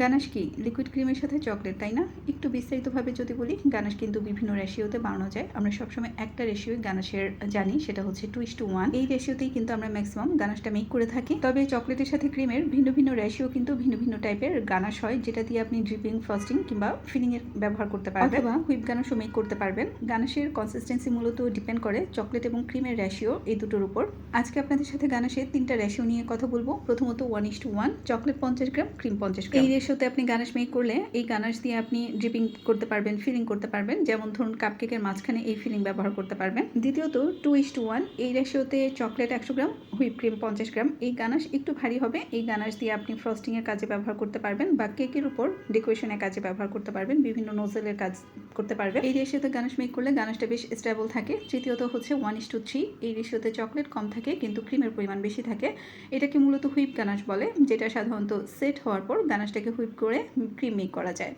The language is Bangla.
গানাশ কি লিকুইড ক্রিমের সাথে চকলেট, তাই না? একটু বিস্তারিতভাবে যদি বলি, গানাশ কিন্তু বিভিন্ন রেশিওতে বানানো যায়। আমরা সবসময় একটা রেশিওই গানাশের জানি, সেটা হচ্ছে 2:1। এই রেশিওতেই কিন্তু আমরা ম্যাক্সিমাম গানাশটা মেক করে থাকি। তবে চকলেটের সাথে ক্রিমের ভিন্ন ভিন্ন রেশিও কিন্তু ভিন্ন ভিন্ন টাইপের গানাশ হয়, যেটা দিয়ে আপনি ড্রিপিং, ফ্রস্টিং কিংবা ফিলিং এর ব্যবহার করতে পারবেন, অথবা হুইপ গানাশও মেক করতে পারবেন। গানাশের কনসিস্টেন্সি মূলত ডিপেন্ড করে চকলেট এবং ক্রিমের রেশিও, এই দুটোর উপর। আজকে আপনাদের সাথে গানাশের 3টা রেশিও নিয়ে কথা বলবো। প্রথমত 1:1, চকলেট 50 গ্রাম, ক্রিম 50 গ্রাম। এই রেশিওতে আপনি গানাশ মেক করলে এই গানাশ দিয়ে আপনি ড্রিপিং করতে পারবেন, ফিলিং করতে পারবেন। যেমন ধরুন কাপকেকের মাঝখানে এই ফিলিং ব্যবহার করতে পারবেন। দ্বিতীয়ত 2:1, এই রেশিওতে চকলেট 100 গ্রাম, হুইপ ক্রিম 50 গ্রাম। এই গানাশ একটু ভারী হবে। এই গানাশ দিয়ে আপনি ফ্রস্টিং এর কাজে ব্যবহার করতে পারবেন বা কেকের উপর ডেকোরেশনের কাজে ব্যবহার করতে পারবেন, বিভিন্ন নোজেলের কাজ করতে পারবেন। এই রেশিওতে গানাশ মেক করলে গানাশটা বেশ স্টেবল থাকে। তৃতীয়ত হচ্ছে 1:3, এই রেশিওতে চকলেট কম থাকে কিন্তু ক্রিমের পরিমাণ বেশি থাকে। এটাকে মূলত হুইপ গানাশ বলে, যেটা সাধারণত সেট হওয়ার পর গানাশটাকে হুইপ করে ক্রিম মেক করা যায়।